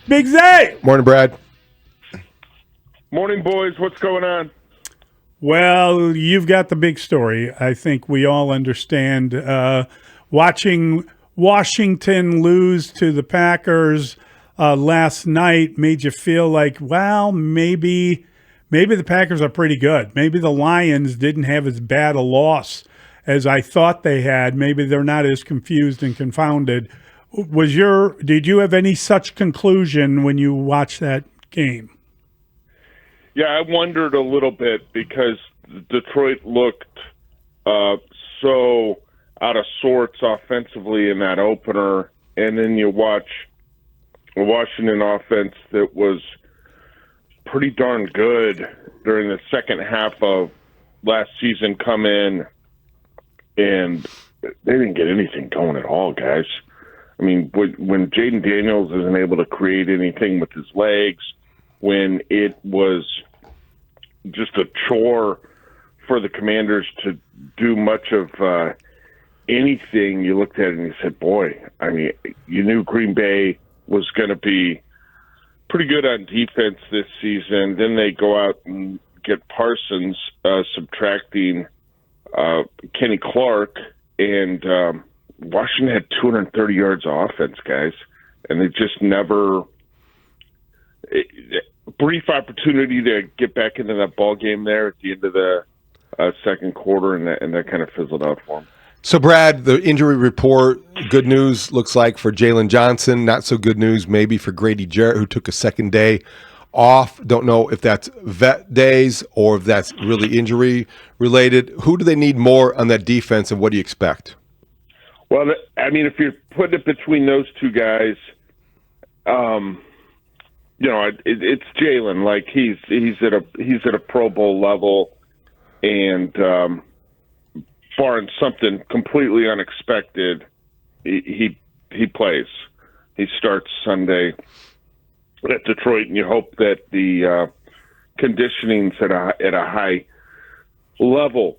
Big Zay. Morning, Brad. Morning, boys. What's going on? Well, you've got the big story. I think we all understand. Watching Washington lose to the Packers last night made you feel like, well, maybe the Packers are pretty good. Maybe the Lions didn't have as bad a loss as I thought they had. Maybe they're not as confused and confounded. Did you have any such conclusion when you watched that game? Yeah, I wondered a little bit because Detroit looked so out of sorts offensively in that opener, and then you watch a Washington offense that was pretty darn good during the second half of last season come in, and they didn't get anything going at all, guys. I mean, when Jaden Daniels isn't able to create anything with his legs, when it was just a chore for the Commanders to do much of anything, you looked at it and you said, boy, I mean, you knew Green Bay was going to be pretty good on defense this season. Then they go out and get Parsons, subtracting Kenny Clark, and Washington had 230 yards of offense, guys, and they just never brief opportunity to get back into that ball game there at the end of the second quarter, and that kind of fizzled out for them. So, Brad, the injury report, good news looks like for Jalen Johnson, not so good news maybe for Grady Jarrett, who took a second day off. Don't know if that's vet days or if that's really injury related. Who do they need more on that defense, and what do you expect? Well, I mean, if you're putting it between those two guys, it's Jalen. Like he's at a Pro Bowl level, and barring something completely unexpected, he plays. He starts Sunday at Detroit, and you hope that the conditioning's at a high level.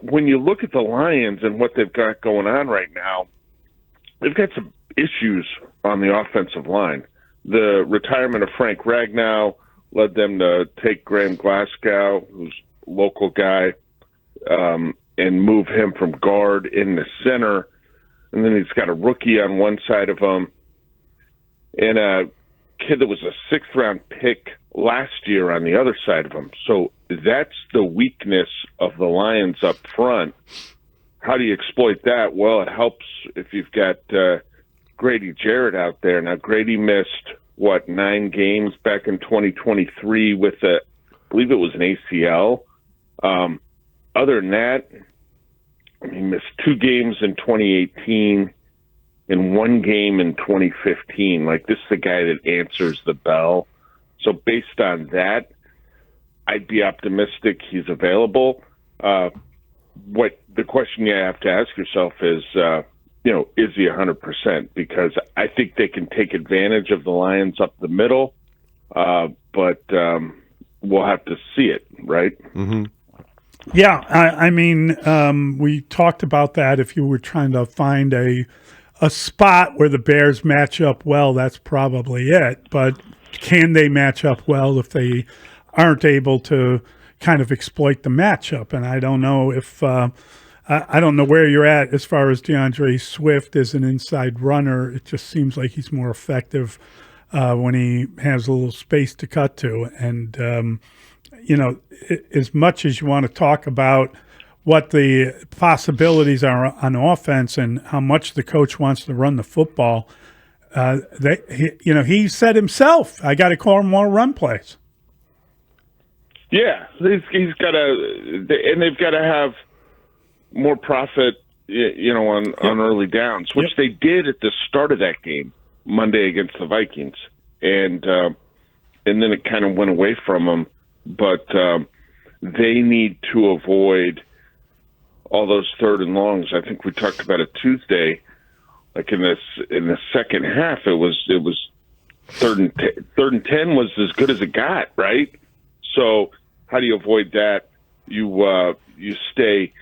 When you look at the Lions and what they've got going on right now, they've got some issues on the offensive line. The retirement of Frank Ragnow led them to take Graham Glasgow, who's a local guy, and move him from guard in the center. And then he's got a rookie on one side of him and a kid that was a sixth-round pick last year on the other side of him. So that's the weakness of the Lions up front. How do you exploit that? Well, it helps if you've got Grady Jarrett out there. Now, Grady missed, 9 games back in 2023 with I believe it was an ACL. Other than that, he missed 2 games in 2018 and 1 game in 2015. Like, this is the guy that answers the bell. So based on that, I'd be optimistic he's available. What the question you have to ask yourself is, is he 100%? Because I think they can take advantage of the Lions up the middle, but we'll have to see it, right? Mm-hmm. Yeah, I mean, we talked about that. If you were trying to find a spot where the Bears match up well, that's probably it. But can they match up well if they aren't able to kind of exploit the matchup? And I don't know if I don't know where you're at as far as DeAndre Swift as an inside runner. It just seems like he's more effective when he has a little space to cut to. And as much as you want to talk about what the possibilities are on offense and how much the coach wants to run the football, he said himself, I got to call more run plays. Yeah, he's got to, and they've got to have more profit, on early downs, which they did at the start of that game Monday against the Vikings, and then it kind of went away from them. But they need to avoid all those third and longs. I think we talked about it Tuesday. Like in the second half, it was third and 10 was as good as it got, right? So how do you avoid that? You stay.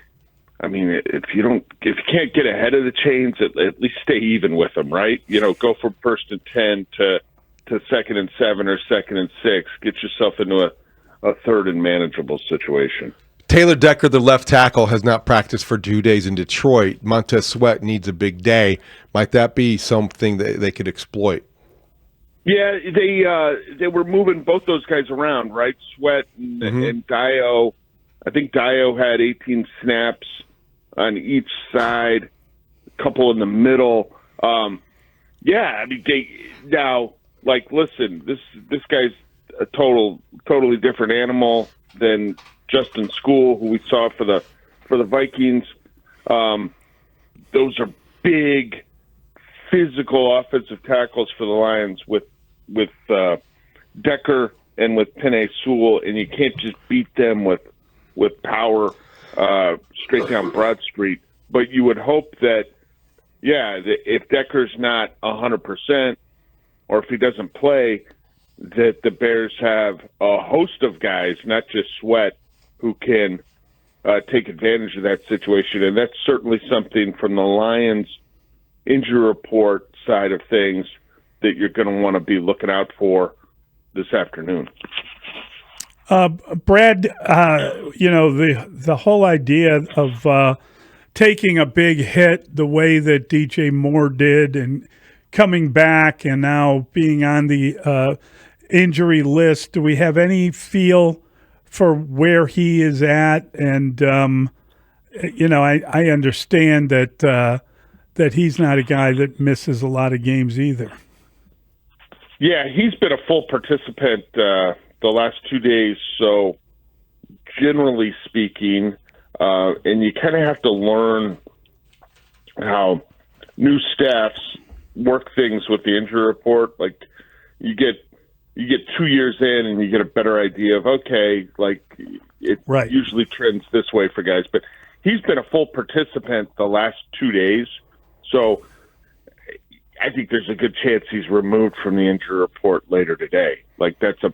I mean, if you can't get ahead of the chains, at least stay even with them, right? Go from first and 10 to to 2nd and 7 or 2nd and 6. Get yourself into a 3rd and manageable situation. Taylor Decker, the left tackle, has not practiced for 2 days in Detroit. Montez Sweat needs a big day. Might that be something that they could exploit? Yeah, they were moving both those guys around, right? Sweat and Dio. I think Dio had 18 snaps on each side, a couple in the middle. Yeah, I mean, listen, this guy's a totally different animal than Justin School, who we saw for the Vikings. Those are big, physical offensive tackles for the Lions with Decker and with Penei Sewell, and you can't just beat them with power straight down Broad Street. But you would hope that, if Decker's not 100%, or if he doesn't play, that the Bears have a host of guys, not just Sweat, who can take advantage of that situation. And that's certainly something from the Lions injury report side of things that you're going to want to be looking out for this afternoon. Brad, the whole idea of taking a big hit the way that DJ Moore did and coming back and now being on the injury list, do we have any feel for where he is at? And, I understand that he's not a guy that misses a lot of games either. Yeah, he's been a full participant the last 2 days. So generally speaking, and you kind of have to learn how new staffs work things with the injury report. Like you get 2 years in and you get a better idea of, okay, like it usually trends this way for guys, but he's been a full participant the last 2 days. So I think there's a good chance he's removed from the injury report later today. Like that's a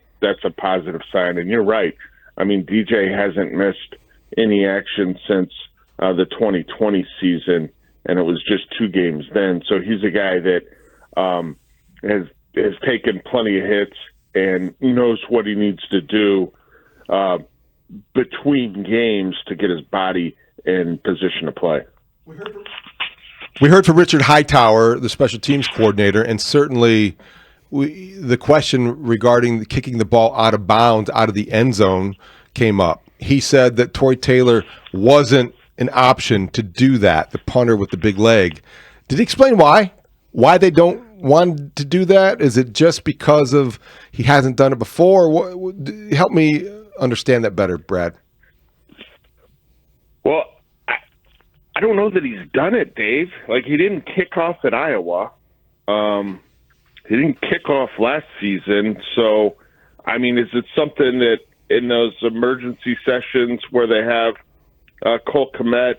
positive sign. And you're right. I mean, DJ hasn't missed any action since the 2020 season, and it was just 2 games then. So he's a guy that has taken plenty of hits and knows what he needs to do between games to get his body in position to play. We heard from Richard Hightower, the special teams coordinator, and certainly the question regarding kicking the ball out of bounds, out of the end zone, came up. He said that Tory Taylor wasn't an option to do that, the punter with the big leg. Did he explain why? Why they don't want to do that? Is it just because of he hasn't done it before? Help me understand that better, Brad. Well, I don't know that he's done it, Dave. Like, he didn't kick off at Iowa. He didn't kick off last season. So, I mean, is it something that in those emergency sessions where they have Cole Kmet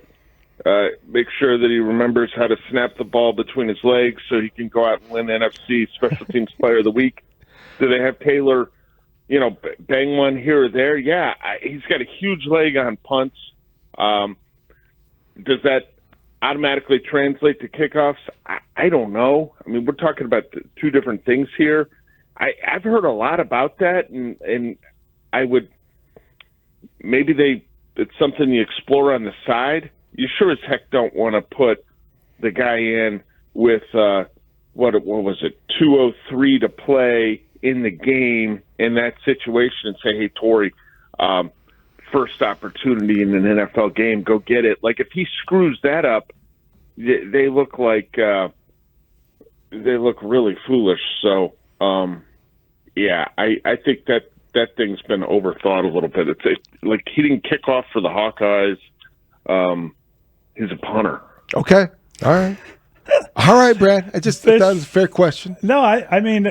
make sure that he remembers how to snap the ball between his legs so he can go out and win NFC Special Teams Player of the Week? Do they have Taylor, bang one here or there? Yeah, he's got a huge leg on punts. Does that automatically translate to kickoffs? I don't know. I mean, we're talking about 2 different things here. I've heard a lot about that, and I would maybe it's something you explore on the side. You sure as heck don't want to put the guy in with what was it, 2:03 to play in the game in that situation and say, hey, Tory, first opportunity in an NFL game, go get it. Like, if he screws that up, they look like they look really foolish. So, I think that thing's been overthought a little bit. It's like he didn't kick off for the Hawkeyes. He's a punter. Okay. All right, Brad. I just thought it was a fair question. No, I mean,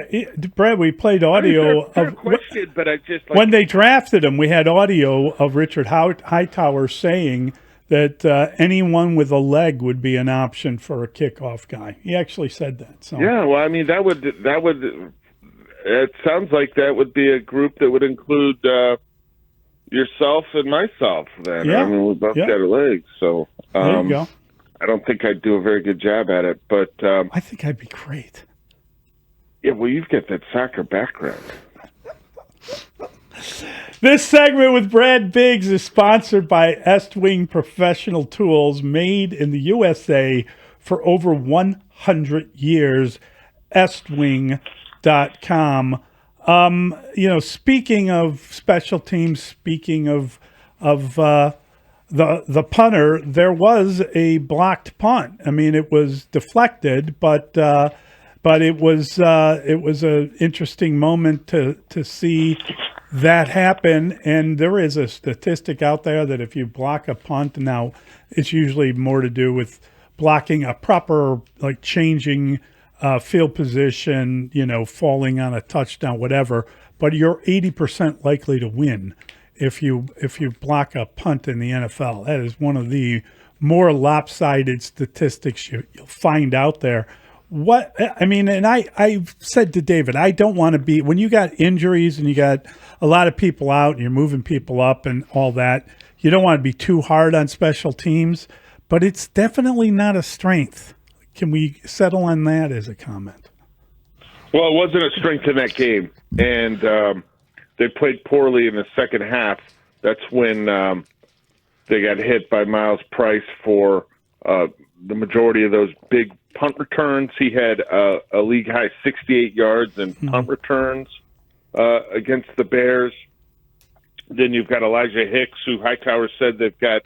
Brad, we played audio fair question, but I just when they drafted him, we had audio of Richard Hightower saying that anyone with a leg would be an option for a kickoff guy. He actually said that. So yeah, well, I mean, that would. It sounds like that would be a group that would include yourself and myself. Then I mean, we both got a leg, so there you go. I don't think I'd do a very good job at it, but I think I'd be great. Yeah, well, you've got that soccer background. This segment with Brad Biggs is sponsored by Estwing Professional Tools, made in the USA for over 100 years. Estwing.com. Speaking of special teams, speaking of the punter, there was a blocked punt. I mean, it was deflected, but it was an interesting moment to see that happen. And there is a statistic out there that if you block a punt, now it's usually more to do with blocking a proper, like changing field position, falling on a touchdown, whatever. But you're 80% likely to win if you block a punt in the NFL. That is one of the more lopsided statistics you'll find out there. I've said to David, I don't want to be, when you got injuries and you got a lot of people out and you're moving people up and all that, you don't want to be too hard on special teams, but it's definitely not a strength. Can we settle on that as a comment? Well, it wasn't a strength in that game, and they played poorly in the second half. That's when they got hit by Miles Price for the majority of those big punt returns. He had a league-high 68 yards in punt returns against the Bears. Then you've got Elijah Hicks, who Hightower said they've got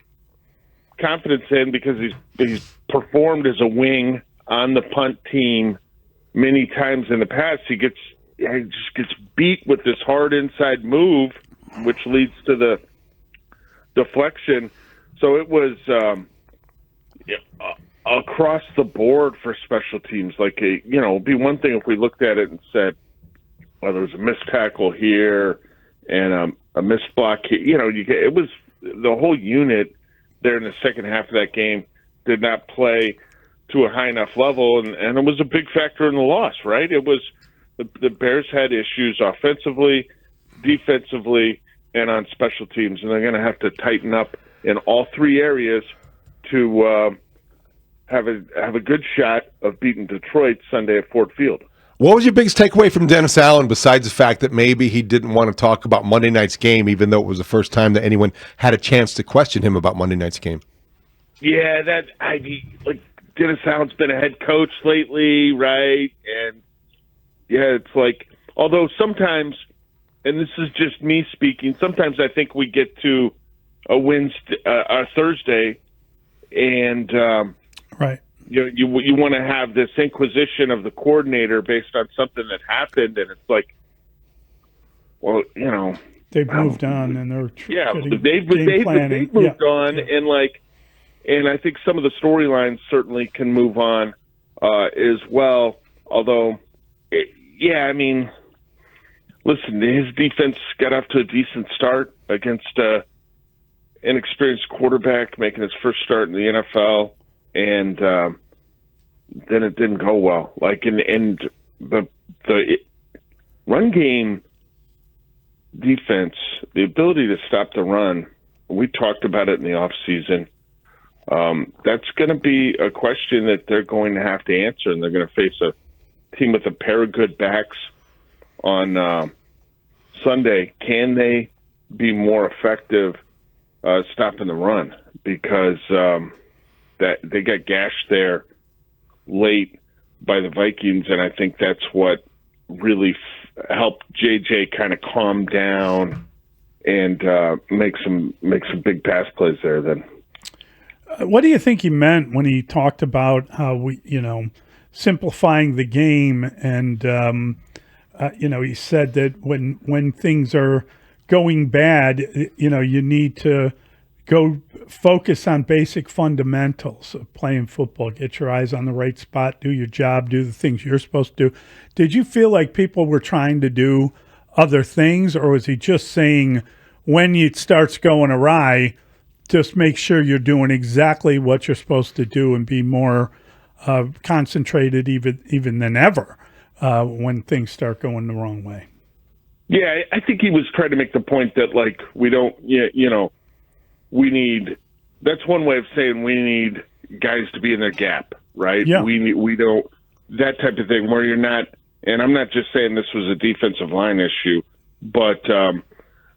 confidence in because he's performed as a wing on the punt team many times in the past. He just gets beat with this hard inside move, which leads to the deflection. So it was across the board for special teams. Like, it'd be one thing if we looked at it and said, well, there was a missed tackle here and a missed block here. It was the whole unit there in the second half of that game did not play to a high enough level, and it was a big factor in the loss, right? It was the Bears had issues offensively, defensively, and on special teams, and they're going to have to tighten up in all three areas to have a good shot of beating Detroit Sunday at Ford Field. What was your biggest takeaway from Dennis Allen, besides the fact that maybe he didn't want to talk about Monday night's game, even though it was the first time that anyone had a chance to question him about Monday night's game? Yeah, Dennis Allen's been a head coach lately, right? And yeah, it's like, although sometimes, and this is just me speaking, sometimes I think we get to a Thursday, and right. You want to have this inquisition of the coordinator based on something that happened, and it's like, well, they've moved on, and they're they've moved on, and I think some of the storylines certainly can move on as well. Although, listen, his defense got off to a decent start against an inexperienced quarterback making his first start in the NFL. And then it didn't go well. And the run game defense, the ability to stop the run, we talked about it in the offseason. That's going to be a question that they're going to have to answer, and they're going to face a team with a pair of good backs on Sunday. Can they be more effective stopping the run? Because that they got gashed there late by the Vikings, and I think that's what really helped JJ kind of calm down and make some big pass plays there. Then, what do you think he meant when he talked about how we, simplifying the game? And he said that when things are going bad, you need to go focus on basic fundamentals of playing football. Get your eyes on the right spot, do your job, do the things you're supposed to do. Did you feel like people were trying to do other things, or was he just saying when it starts going awry, just make sure you're doing exactly what you're supposed to do and be more concentrated even than ever when things start going the wrong way? Yeah, I think he was trying to make the point that, we don't, we need, that's one way of saying we need guys to be in their gap, right? Yeah. We don't, that type of thing where you're not And I'm not just saying this was a defensive line issue, but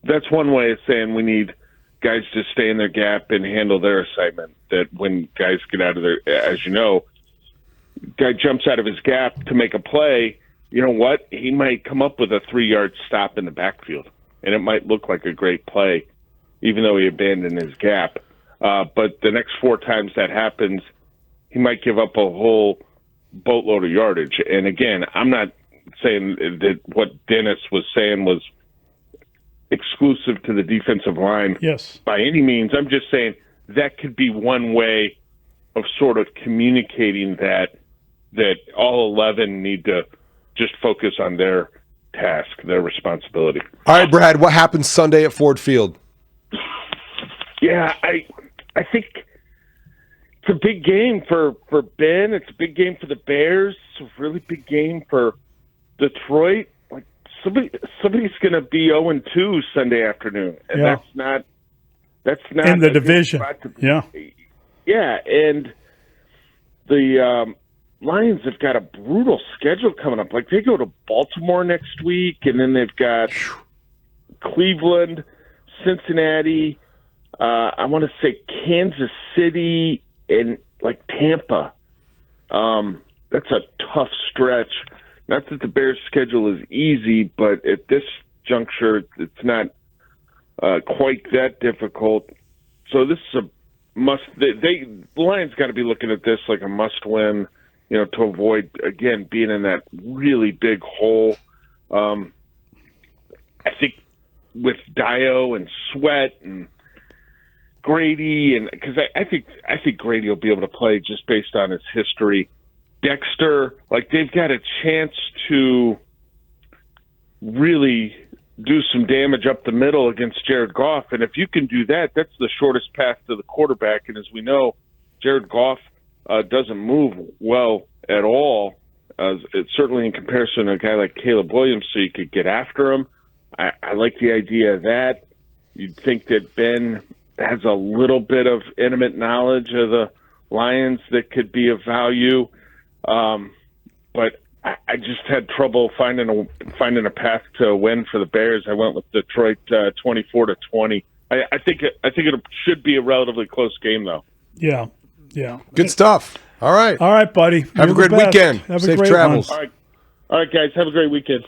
that's one way of saying we need guys to stay in their gap and handle their assignment. That when guys get out of their, as you know, guy jumps out of his gap to make a play, you know what? He might come up with a 3-yard stop in the backfield, and it might look like a great play, even though he abandoned his gap. But the next 4 times that happens, he might give up a whole boatload of yardage. And again, I'm not saying that what Dennis was saying was exclusive to the defensive line by any means. I'm just saying that could be one way of sort of communicating that all 11 need to just focus on their task, their responsibility. All right, Brad, what happens Sunday at Ford Field? Yeah, I think it's a big game for Ben. It's a big game for the Bears. It's a really big game for Detroit. Like somebody's going to be 0-2 Sunday afternoon, and that's not in the division. Yeah, and the Lions have got a brutal schedule coming up. Like they go to Baltimore next week, and then they've got Cleveland, Cincinnati. I want to say Kansas City and like Tampa. That's a tough stretch. Not that the Bears' schedule is easy, but at this juncture, it's not quite that difficult. So this is a must. The Lions got to be looking at this like a must-win, to avoid again being in that really big hole. I think with Dio and Sweat and Grady, and because I think Grady will be able to play just based on his history. Dexter, like they've got a chance to really do some damage up the middle against Jared Goff, and if you can do that, that's the shortest path to the quarterback. And as we know, Jared Goff doesn't move well at all. It's certainly in comparison to a guy like Caleb Williams, so you could get after him. I like the idea of that. You'd think that Ben has a little bit of intimate knowledge of the Lions that could be of value. But I just had trouble finding a path to a win for the Bears. I went with Detroit 24-20. I think it should be a relatively close game, though. Yeah. Good stuff. All right, buddy. Have a great weekend. Have Safe a great travels. All right, guys. Have a great weekend.